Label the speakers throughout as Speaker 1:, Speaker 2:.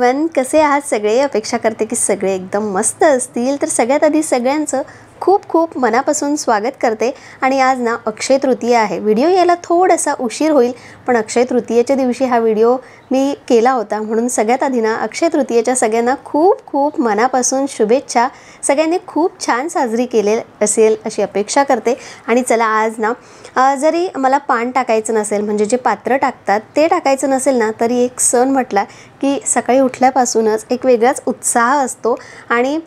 Speaker 1: Everyone, कसे आहात सगळे? अपेक्षा करते की सगळे एकदम मस्त असतील। तर सगळ्यात आधी सगळ्यांचं खूप खूप मनापासून स्वागत करते। आणि आज ना अक्षय तृतीया आहे। व्हिडिओ यायला थोडासा उशीर होईल, पण अक्षय तृतीयेच्या दिवशी हा व्हिडिओ मी केला होता, म्हणून सगळ्यात आधी ना अक्षय तृतीयेच्या सगळ्यांना खूप खूप मनापासून शुभेच्छा। सगळ्यांनी खूप छान साजरी केले असेल अशी अपेक्षा करते। आणि चला आज ना जरी मला पान टाकायचं नसेल, म्हणजे जे पात्र टाकतात ते टाकायचं नसेल ना, तरी एक सण म्हटला की सकाळी उठल्यापासूनच एक वेगळाच उत्साह असतो। आणि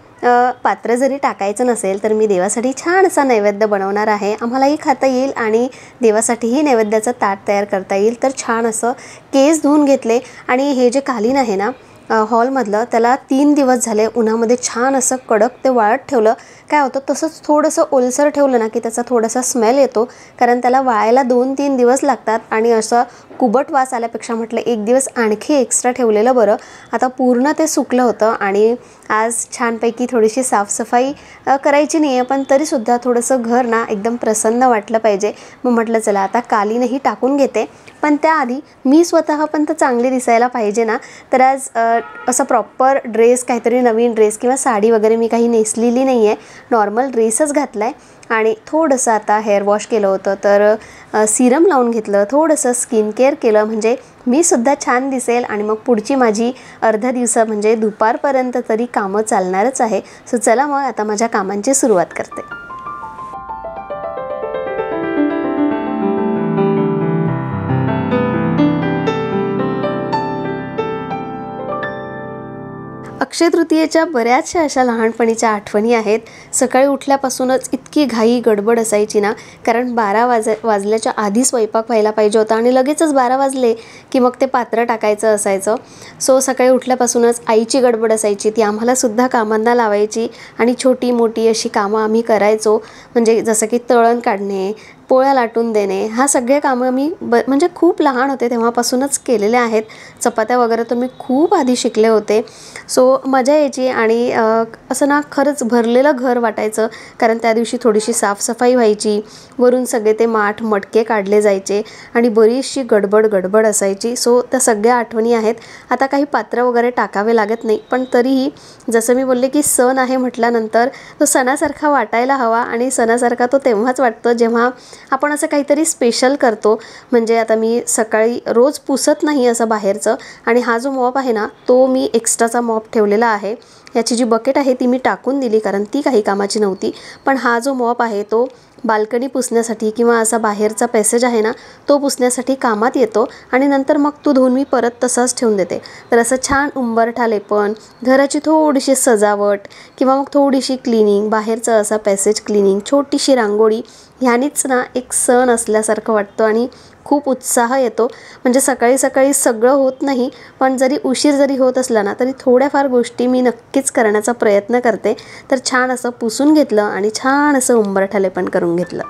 Speaker 1: पात्र जरी टाकायचं नसेल तर मी देवासाठी छान असा नैवेद्य बनवणार आहे। आम्हालाही खाता येईल आणि देवासाठीही नैवेद्याचं ताट तयार करता येईल। तर छान असं केस धुवून घेतले आणि हे जे कालीन आहे ना हॉलमधलं, त्याला 3 दिवस झाले उन्हामध्ये छान असं कडक ते वाळत ठेवलं। काय होतं, तसंच थोडंसं ओलसर ठेवलं ना की त्याचा थोडासा स्मेल येतो, कारण त्याला वाळायला 2-3 दिवस लागतात। आणि असं कुबट वास आल्यापेक्षा म्हटलं एक दिवस आणखी एक्स्ट्रा ठेवलेलं बरं। आता पूर्ण ते सुकलं होतं आणि आज छानपैकी थोडीशी साफसफाई करायची नाही आहे, पण तरीसुद्धा थोडंसं घर ना एकदम प्रसन्न वाटलं पाहिजे। मग म्हटलं चला आता कालीनही टाकून घेते, पण त्याआधी मी स्वतः पण तर चांगली दिसायला पाहिजे ना। तर आज असं प्रॉपर ड्रेस, काहीतरी नवीन ड्रेस किंवा साडी वगैरे मी काही नेसलेली नाही आहे, नॉर्मल ड्रेसच घातला आहे। आणि थोडंसं आता हेअर वॉश केलं होतं, तर सिरम लावून घेतलं, थोडंसं स्किन केअर केलं, म्हणजे मी सुद्धा छान दिसेल। आणि मग पुढची माझी अर्धा दिवस म्हणजे दुपारपर्यंत तरी कामं चालणारच आहे। सो चला मग आता माझ्या कामांची सुरुवात करते। अक्षय तृतीयेच्या बऱ्याचशा अशा लहानपणीच्या आठवणी आहेत। सकाळी उठल्यापासूनच इतकी घाई गडबड असायची ना, कारण 12 वाजल्याच्या आधी स्वयंपाक व्हायला पाहिजे होता आणि लगेचच 12 वाजले की मग ते पात्र टाकायचं असायचं। सो सकाळी उठल्यापासूनच आईची गडबड असायची, ती आम्हालासुद्धा कामांना लावायची आणि छोटी मोठी अशी कामं आम्ही करायचो। म्हणजे जसं की तळण काढणे, पोळ्या लाटून देणे, हा सगळे कामं मी म्हणजे खूप लहान होते तेव्हापासूनच केलेले आहेत। चपात्या वगैरे तर मी खूप आधी शिकले होते। सो मजा यायची आणि असं ना खरंच भरलेलं घर वाटायचं, कारण त्या दिवशी थोडीशी साफसफाई व्हायची, वरून सगळे ते माठ मटके काढले जायचे आणि बरीचशी गडबड असायची। सो त्या सगळ्या आठवणी आहेत। आता काही पात्र वगैरे टाकावे लागत नाही, पण तरीही जसं मी बोलले की सण आहे म्हटल्यानंतर तो सणासारखा वाटायला हवा। आणि सणासारखा तो तेव्हाच वाटतो जेव्हा आपण असं काहीतरी स्पेशल करतो। म्हणजे आता मी सकाळी रोज पुसत नाही असं बाहेरचं, आणि हा जो मॉप आहे ना तो मी एक्स्ट्राचा मॉप ठेवलेला आहे। याची जी बकेट आहे ती मी टाकून दिली, कारण ती काही कामाची नव्हती। पण हा जो मॉप आहे तो बाल्कनी पुसण्यासाठी किंवा असा बाहेरचा पॅसेज आहे ना तो पुसण्यासाठी कामात येतो, आणि नंतर मग तो धुवून मी परत तसाच ठेवून देते। तर असं छान उंबरठा लेपन, घराची थोडीशी सजावट किंवा मग थोडीशी क्लिनिंग, बाहेरचं असा पॅसेज क्लिनिंग, छोटीशी रांगोळी, ह्यानीच ना एक सण असल्यासारखं वाटतं आणि खूप उत्साह येतो। म्हणजे सकाळी सकाळी सगळं होत नाही, पण जरी उशीर जरी होत असला ना तरी थोड्याफार गोष्टी मी नक्कीच करण्याचा प्रयत्न करते। तर छान असं पुसून घेतलं आणि छान असं उंबरठालेपन करून घेतलं।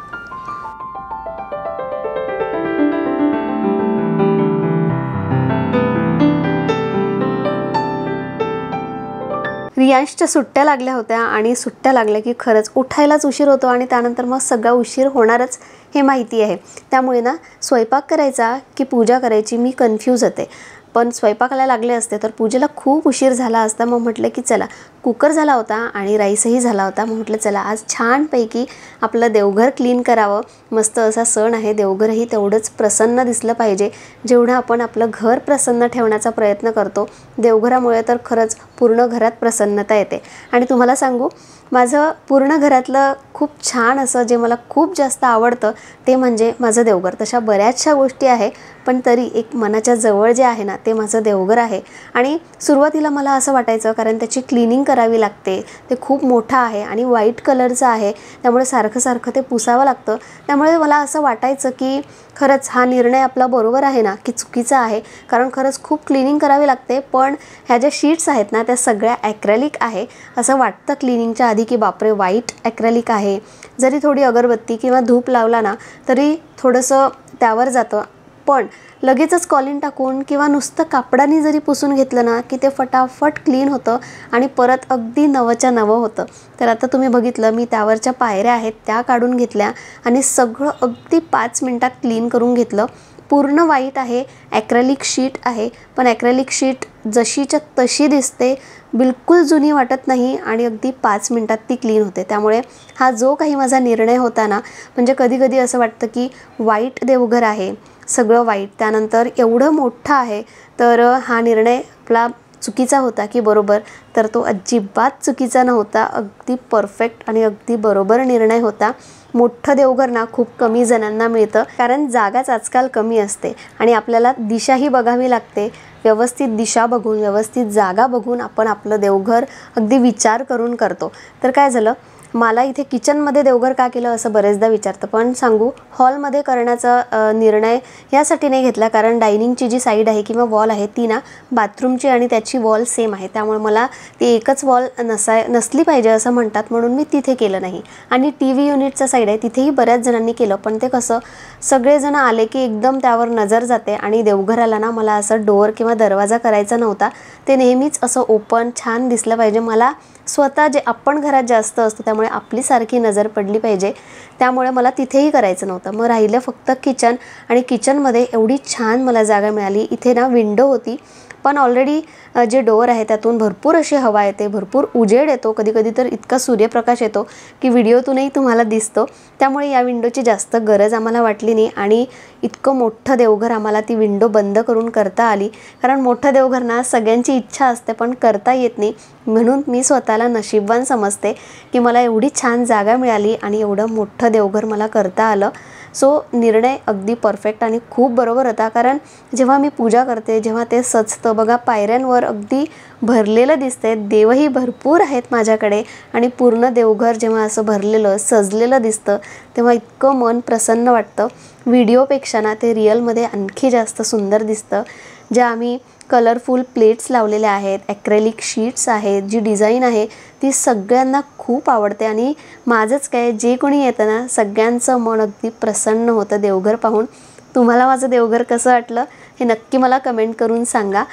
Speaker 1: रियांशच्या सुट्ट्या लागल्या होत्या आणि सुट्ट्या लागल्या की खरंच उठायलाच उशीर होतो आणि त्यानंतर मग सगळा उशीर होणारच हे माहिती आहे। त्यामुळे ना स्वयंपाक करायचा की पूजा करायची मी कन्फ्यूज होते। पण स्वयंपाकाला लागले असते तर पूजेला खूप उशीर झाला असता। मग म्हटलं की चला, कुकर झाला होता आणि राईसही झाला होता, मग म्हटलं चला आज छानपैकी आपलं देवघर क्लीन करावं। मस्त असा सण आहे, देवघरही तेवढंच प्रसन्न दिसलं पाहिजे जेवढं आपण आपलं घर प्रसन्न ठेवण्याचा प्रयत्न करतो। देवघरामुळे तर खरंच पूर्ण घरात प्रसन्नता येते। आणि तुम्हाला सांगू, माझं पूर्ण घरातलं खूप छान असं जे मला खूप जास्त आवडतं ते म्हणजे माझं देवघर। तशा बऱ्याचशा गोष्टी आहे, पण तरी एक मनाच्या जवळ जे आहे ना ते माझं देवघर आहे। आणि सुरुवातीला मला असं वाटायचं, कारण त्याची क्लिनिंग करावी लागते, ते खूप मोठं आहे आणि व्हाईट कलरचं आहे, त्यामुळे सारखं सारखं ते पुसावं लागतं। त्यामुळे मला असं वाटायचं की खरंच हा निर्णय आपला बरोबर आहे ना की चुकीचा आहे, कारण खरंच खूप क्लिनिंग करावी लागते। पण ह्या ज्या शीट्स आहेत ना त्या सगळ्या ॲक्रेलिक आहे। असं वाटतं क्लिनिंगच्या आधी की बापरे व्हाईट ॲक्रेलिक आहे, जरी थोडी अगरबत्ती किंवा धूप लावला ना तरी थोडंसं त्यावर जातं। पण लगेचच कॉलिन टाकून किंवा नुसतं कापडाने जरी पुसून घेतलं ना की ते फटाफट क्लीन होतं आणि परत अगदी नवच्या नवं होतं। तर आता तुम्ही बघितलं, मी त्यावरच्या पायऱ्या आहेत त्या काढून घेतल्या आणि सगळं अगदी 5 मिनिटात क्लीन करून घेतलं। पूर्ण व्हाईट आहे, ॲक्रेलिक शीट आहे, पण ॲक्रेलिक शीट जशीच्या तशी दिसते, बिलकुल जुनी वाटत नाही आणि अगदी 5 मिनिटात ती क्लीन होते। त्यामुळे हा जो काही माझा निर्णय होता ना, म्हणजे कधी कधी असं वाटतं की व्हाईट देवघर आहे, सगळं व्हाईट, त्यानंतर एवढं मोठं आहे, तर हा निर्णय आपला चुकीचा होता की बरोबर? तर तो अजिबात चुकीचा नव्हता, अगदी परफेक्ट आणि अगदी बरोबर निर्णय होता। मोठं देवघर ना खूप कमी जणांना मिळतं, कारण जागाच आजकाल कमी असते आणि आपल्याला दिशाही बघावी लागते। व्यवस्थित दिशा बघून, व्यवस्थित जागा बघून आपण आपलं देवघर अगदी विचार करून करतो। तर काय झालं, मला इथे किचनमध्ये देवघर का केलं असं बरेचदा विचारतं, पण सांगू, हॉलमध्ये करण्याचा निर्णय यासाठी नाही घेतला, कारण डायनिंगची जी साईड आहे किंवा वॉल आहे ती ना बाथरूमची आणि त्याची वॉल सेम आहे, त्यामुळे मला ती एकच वॉल नसली पाहिजे असं म्हणतात, म्हणून मी तिथे केलं नाही। आणि TV युनिटचा साईड आहे तिथेही बऱ्याच जणांनी केलं, पण ते कसं सगळेजण आले की एकदम त्यावर नजर जाते आणि देवघराला ना मला असं डोअर किंवा दरवाजा करायचा नव्हता, ते नेहमीच असं ओपन छान दिसलं पाहिजे। मला स्वतः जे आपण घरात जास्त असतो त्यामुळे आपली सारखी नजर पडली पाहिजे, त्यामुळे मला तिथेही करायचं नव्हतं। मग राहिलं फक्त किचन, आणि किचनमध्ये एवढी छान मला जागा मिळाली। इथे ना विंडो होती, पण ऑलरेडी जे डोअर आहे त्यातून भरपूर अशी हवा येते, भरपूर उजेड येतो, कधी कधी तर इतका सूर्यप्रकाश येतो की व्हिडिओतूनही तुम्हाला दिसतो, त्यामुळे या विंडोची जास्त गरज आम्हाला वाटली नाही। आणि इतकं मोठं देवघर आम्हाला ती विंडो बंद करून करता आली, कारण मोठं देवघर ना सगळ्यांची इच्छा असते पण करता येत नाही, म्हणून मी स्वतःला नशीबवान समजते की मला एवढी छान जागा मिळाली आणि एवढं मोठं देवघर मला करता आलं। सो निर्णय अगदी परफेक्ट आणि खूप बरोबर होता, कारण जेव्हा मी पूजा करते, जेव्हा ते सजतं बघा, पायऱ्यांवर अगदी भरलेलं दिसते, देवही भरपूर आहेत माझ्याकडे, आणि पूर्ण देवघर जेव्हा असं भरलेलं सजलेलं दिसतं तेव्हा इतकं मन प्रसन्न वाटतं। व्हिडिओपेक्षा ना ते रिअलमध्ये आणखी जास्त सुंदर दिसतं। ज्या आम्ही कलरफुल प्लेट्स लावलेल्या आहेत, ॲक्रेलिक शीट्स आहेत, जी डिझाईन आहे ती सगळ्यांना खूप आवडते, आणि माझंच काय, जे कोणी येतं ना सगळ्यांचं मन अगदी प्रसन्न होतं देवघर पाहून। तुम्हाला माझं देवघर कसं वाटलं हे नक्की मला कमेंट करून सांगा।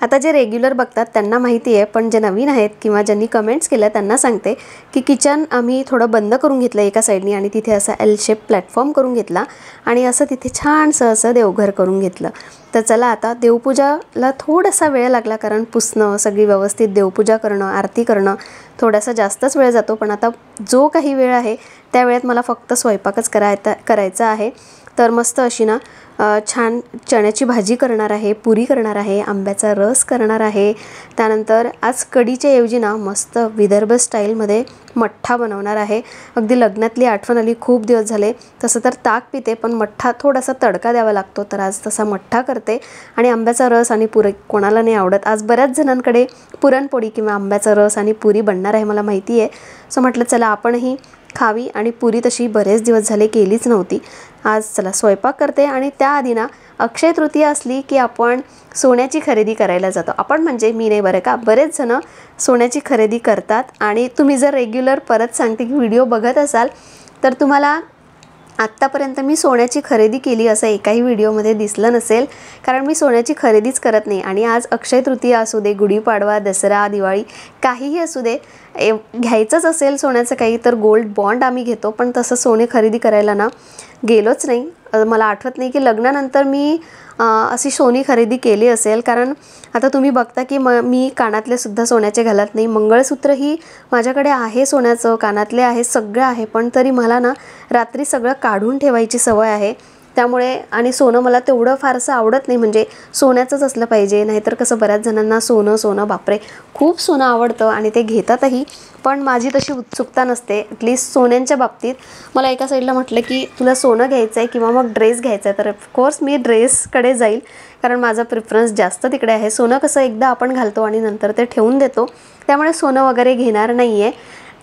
Speaker 1: आता जे रेग्युलर बघतात त्यांना माहिती आहे, पण जे नवीन आहेत किंवा ज्यांनी कमेंट्स केल्या त्यांना सांगते की किचन आम्ही थोडं बंद करून घेतलं एका साईडनी, आणि तिथे असा एल शेप प्लॅटफॉर्म करून घेतला आणि असं तिथे छानसं असं देवघर करून घेतलं। तर चला, आता देवपूजाला थोडासा वेळ लागला, कारण पुसणं, सगळी व्यवस्थित देवपूजा करणं, आरती करणं थोडासा जास्तच वेळ जातो, पण आता जो काही वेळ आहे त्या वेळेत मला फक्त स्वयंपाकच करायचा आहे। तर मस्त अशी ना छान चण्याची भाजी करणार आहे, पुरी करणार आहे, आंब्याचा रस करणार आहे, त्यानंतर आज कढीच्या ऐवजी ना मस्त विदर्भ स्टाईलमध्ये मठ्ठा बनवणार आहे। अगदी लग्नातली आठवण आली, खूप दिवस झाले। तसं तर ताक पिते, पण मठ्ठा थोडासा तडका द्यावा लागतो, तर आज तसा मठ्ठा करते। आणि आंब्याचा रस आणि पुरी कोणाला नाही आवडत, आज बऱ्याच जणांकडे पुरणपोळी किंवा आंब्याचा रस आणि पुरी बनणार आहे मला माहिती आहे। सो म्हटलं चला आपणही खावी, आणि पुरी तशी बरेच दिवस झाले केलीच नव्हती। आज चला स्वयंपाक करते, आणि त्याआधी ना अक्षय तृतीया असली की आपण सोन्याची खरेदी करायला जातो। आपण म्हणजे मी नाही बरं का, बरेच जण सोन्याची खरेदी करतात। आणि तुम्ही जर रेग्युलर, परत सांगते की व्हिडिओ बघत असाल तर तुम्हाला आत्तापर्यंत मी सोन्याची खरेदी केली असं एकाही व्हिडिओमध्ये दिसलं नसेल, कारण मी सोन्याची खरेदीच करत नाही। आणि आज अक्षय तृतीया असू दे, गुढीपाडवा, दसरा, दिवाळी, काहीही असू दे, घ्यायचंच असेल सोन्याचं काही तर गोल्ड बॉन्ड आम्ही घेतो, पण तसं सोने खरेदी करायला ना गेलोच नाही। मला आठवत नाही की लग्नानंतर मी अशी सोनी खरेदी केली असेल, कारण आता तुम्ही बघता की मी कानातले सुद्धा सोन्याचे घालत नाही, मंगळसूत्रही माझ्याकडे आहे सोन्याचं, कानातले आहे, सगळं आहे, पण तरी मला ना रात्री सगळं काढून ठेवायची सवय आहे। त्यामुळे आणि सोनं मला तेवढं फारसं आवडत नाही, म्हणजे सोन्याचंच असलं पाहिजे, नाहीतर कसं बऱ्याच जणांना सोनं बापरे खूप सोनं आवडतं आणि ते घेतातही, पण माझी तशी उत्सुकता नसते ॲटलिस्ट सोन्यांच्या बाबतीत। मला एका साईडला म्हटलं की तुला सोनं घ्यायचं आहे किंवा मग ड्रेस घ्यायचा आहे, तर ऑफकोर्स मी ड्रेसकडे जाईल, कारण माझा प्रिफरन्स जास्त तिकडे आहे। सोनं कसं एकदा आपण घालतो आणि नंतर ते ठेवून देतो, त्यामुळे सोनं वगैरे घेणार नाही आहे।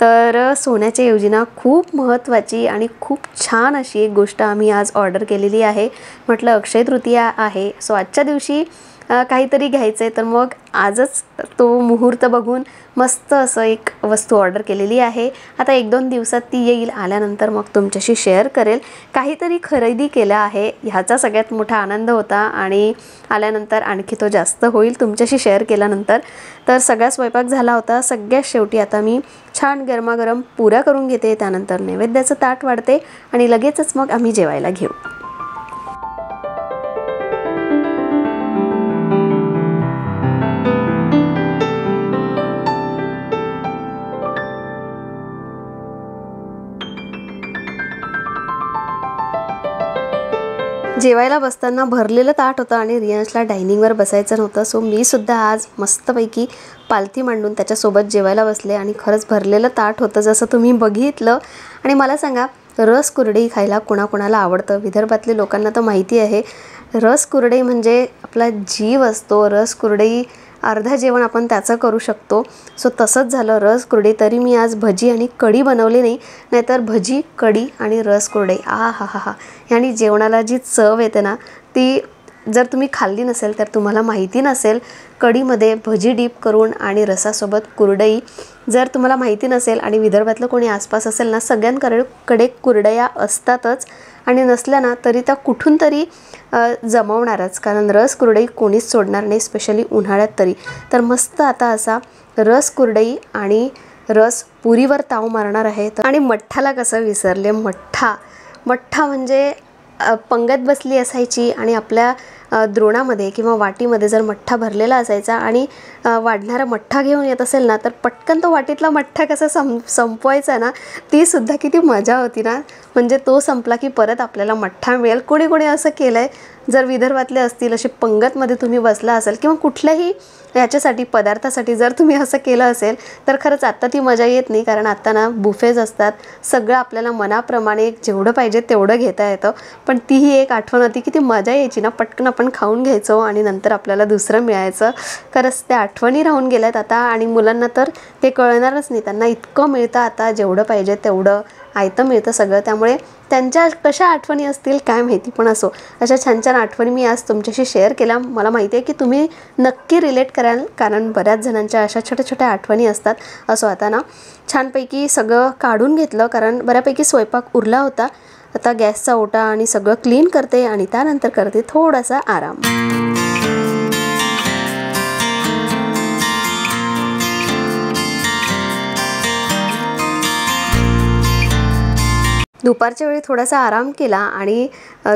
Speaker 1: तर सोन्याच्या ऐवजी ना खूप महत्त्वाची आणि खूप छान अशी एक गोष्ट आम्ही आज ऑर्डर केलेली आहे। म्हटलं अक्षय तृतीया आहे, सो आजच्या दिवशी काहीतरी घ्यायचं आहे, तर मग आजच तो मुहूर्त बघून मस्त असं एक वस्तू ऑर्डर केलेली आहे. आता 1-2 दिवसात ती येईल. आल्यानंतर मग तुमच्याशी शेअर करेल. काहीतरी खरेदी केलं आहे ह्याचा सगळ्यात मोठा आनंद होता आणि आल्यानंतर आणखी तो जास्त होईल तुमच्याशी शेअर केल्यानंतर. तर सगळा स्वयंपाक झाला होता. सगळ्यात शेवटी आता मी छान गरमागरम पुऱ्या करून घेते, त्यानंतर नैवेद्याचं ताट वाढते आणि लगेचच मग आम्ही जेवायला घेऊ. जेवायला बसताना भरलेलं ताट होतं आणि रियांशला डायनिंगवर बसायचं नव्हतं. सो मी सुद्धा आज मस्तपैकी पालथी मांडून त्याच्यासोबत जेवायला बसले आणि खरंच भरलेलं ताट होतं जसं तुम्ही बघितलं. आणि मला सांगा, रस कुरडई खायला कोणाकोणाला आवडतं? विदर्भातल्या लोकांना तर माहिती आहे, रस कुरडई म्हणजे आपला जीव असतो. रस कुरडई अर्धा जेवण आपण त्याचं करू शकतो. सो तसंच झालं रस कुरडई. तरी मी आज भजी आणि कढी बनवली नाही, नाहीतर भजी, कढी आणि रस कुरडई आ हा हा हा ह्यानी जेवणाला जी चव येते ना, ती जर तुम्ही खाल्ली नसेल तर तुम्हाला माहिती नसेल. कढीमध्ये भजी डीप करून आणि रसासोबत कुरडई, जर तुम्हाला माहिती नसेल आणि विदर्भातलं कोणी आसपास असेल ना, सगळ्यांकडे कुरडया असतातच आणि नसल्या ना तरी त्या कुठून तरी जमवणारच, कारण रस कुरडई कोणीच सोडणार नाही, स्पेशली उन्हाळ्यात तरी. तर मस्त आता असा रस कुरडई आणि रस पुरीवर ताव मारणार आहे. आणि मठ्ठाला कसं विसरले. मठ्ठा म्हणजे पंगत बसली असायची आणि आपल्या द्रोणामध्ये किंवा वाटीमध्ये जर मठ्ठा भरलेला असायचा आणि वाढणारा मठ्ठा घेऊन येत असेल ना, तर पटकन तो वाटीतला मठ्ठा कसा संपवायचा ना, ती सुद्धा किती मजा होती ना. म्हणजे तो संपला की परत आपल्याला मठ्ठा मिळेल. कोणी असं केलं आहे, जर विदर्भातले असतील असे पंगतमध्ये तुम्ही बसला असेल किंवा कुठल्याही याच्यासाठी पदार्थासाठी जर तुम्ही असं केलं असेल तर खरंच आत्ता ती मजा येत नाही, कारण आत्ता ना बुफेज असतात. सगळं आपल्याला मनाप्रमाणे जेवढं पाहिजे तेवढं घेता येतं. पण तीही एक आठवण होती की ती मजा यायची ना, पटकन आपण खाऊन घ्यायचो आणि नंतर आपल्याला दुसरं मिळायचं. खरंच त्या आठवणी राहून गेल्यात आता आणि मुलांना तर ते कळणारच नाही. त्यांना इतकं मिळतं आता, जेवढं पाहिजे तेवढं आयतं मिळतं सगळं. त्यामुळे त्यांच्या कशा आठवणी असतील काय माहिती, पण असो अशा छान छान आठवणी मी आज तुमच्याशी शेअर केल्या. मला माहिती आहे की तुम्ही नक्की रिलेट कराल, कारण बऱ्याच जणांच्या अशा छोट्या छोट्या आठवणी असतात. असो आता ना छानपैकी सगळं काढून घेतलं, कारण बऱ्यापैकी स्वयंपाक उरला होता. आता गॅसचा ओटा आणि सगळं क्लीन करते आणि त्यानंतर करते थोडासा आराम. दुपारच्या वेळी थोडासा आराम केला आणि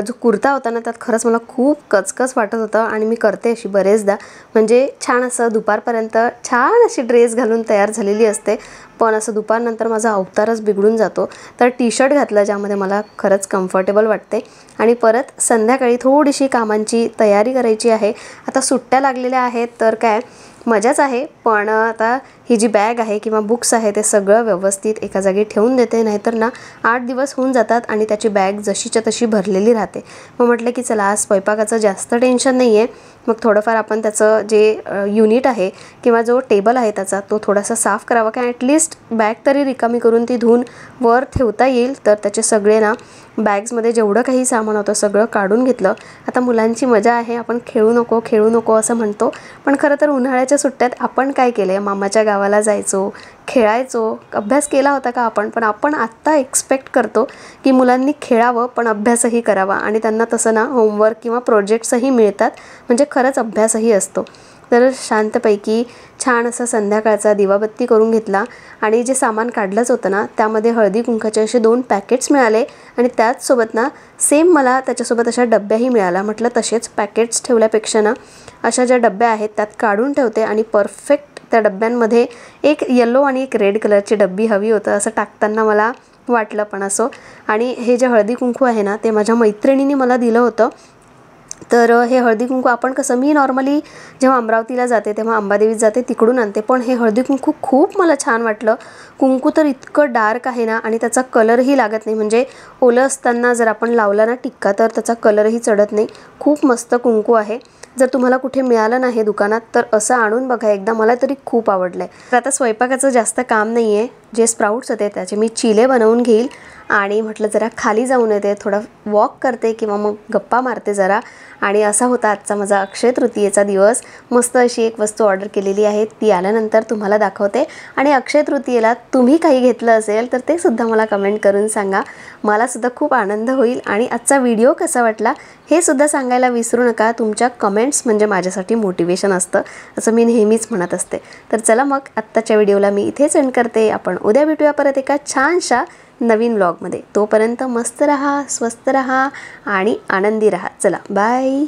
Speaker 1: जो कुर्ता होता ना, त्यात खरंच मला खूप कचकच वाटत होतं आणि मी करते अशी बरेचदा, म्हणजे छान असं दुपारपर्यंत छान अशी ड्रेस घालून तयार झालेली असते, पण असं दुपारनंतर माझा अवतारच बिघडून जातो. तर टी शर्ट घातलं ज्यामध्ये मला खरंच कम्फर्टेबल वाटते आणि परत संध्याकाळी थोडीशी कामांची तयारी करायची आहे. आता सुट्ट्या लागलेल्या आहेत तर काय मजाच आहे, पण आता ही जी बॅग आहे किंवा बुक्स आहे ते सगळं व्यवस्थित एका जागी ठेवून देते, नाहीतर ना 8 दिवस होऊन जातात आणि त्याची बॅग जशीच्या तशी भरलेली राहते. मग म्हटलं की चला आज स्वयंपाकाचं जास्त टेन्शन नाही आहे, मग थोडंफार आपण त्याचं जे युनिट आहे किंवा जो टेबल आहे त्याचा तो थोडासा साफ करावा, काय ॲटलिस्ट बॅग तरी रिकामी करून ती धुवून वर ठेवता येईल. तर त्याचे सगळे ना बॅग्समध्ये जेवढं काही सामान होतं सगळं काढून घेतलं. आता मुलांची मजा आहे, आपण खेळू नको असं म्हणतो, पण खरं तर उन्हाळ्याच्या सुट्ट्यात आपण काय केलं आहे, मामाच्या गावाला जायचो, खेळायचो. अभ्यास केला होता का आपण, पण आपण आत्ता एक्सपेक्ट करतो की मुलांनी खेळावं पण अभ्यासही करावा आणि त्यांना तसं ना होमवर्क किंवा प्रोजेक्ट्सही मिळतात, म्हणजे खरंच अभ्यासही असतो. तर शांतपैकी छान असा संध्याकाळचा दिवाबत्ती करून घेतला आणि जे सामान काढलंच होतं ना त्यामध्ये हळदी कुंकाचे असे 2 पॅकेट्स मिळाले आणि त्याचसोबत ना सेम मला त्याच्यासोबत अशा डब्याही मिळाल्या. म्हटलं तसेच पॅकेट्स ठेवल्यापेक्षा ना अशा ज्या डब्या आहेत त्यात काढून ठेवते आणि परफेक्ट त्या डब्यांमध्ये एक येलो आणि एक रेड कलरची डब्बी हवी होतं असं टाकताना मला वाटलं. पण असो, आणि हे जे हळदी कुंकू आहे ना ते माझ्या मैत्रिणीने मला दिलं होतं. तर हे हळदी कुंकू आपण कसं, मी नॉर्मली जेव्हा अमरावतीला जाते तेव्हा अंबादेवीत जाते तिकडून आणते, पण हे हळदी कुंकू खूप मला छान वाटलं. कुंकू तर इतकं डार्क आहे ना आणि त्याचा कलरही लागत नाही, म्हणजे ओलं असताना जर आपण लावला ना टिक्का तर त्याचा कलरही चढत नाही. खूप मस्त कुंकू आहे. जर तुम्हाला कुठे मिळालं नाही दुकानात तर असं आणून बघा एकदा, मला तरी खूप आवडलं आहे. तर आता स्वयंपाकाचं जास्त काम नाही आहे. जे स्प्राउट्स होते त्याचे मी चिले बनवून घेईल आणि म्हटलं जरा खाली जाऊन येते, थोडं वॉक करते किंवा मग गप्पा मारते जरा. आणि असा होता आजचा माझा अक्षय तृतीयेचा दिवस. मस्त अशी एक वस्तू ऑर्डर केलेली आहे, ती आल्यानंतर तुम्हाला दाखवते. आणि अक्षय तृतीयेला तुम्ही काही घेतलं असेल तर ते सुद्धा मला कमेंट करून सांगा, मला सुद्धा खूप आनंद होईल. आणि आजचा व्हिडिओ कसा वाटला हे सुद्धा सांगायला विसरू नका. तुमच्या कमेंट्स म्हणजे माझ्यासाठी मोटिवेशन असतं, असं मी नेहमीच म्हणत असते. तर चला मग आत्ताच्या व्हिडिओला मी इथेच एंड करते. आपण उद्या भेटूया परत एका छानशा नवीन व्लॉगमध्ये. तोपर्यंत मस्त रहा, स्वस्त रहा आणि आनंदी रहा. चला बाय.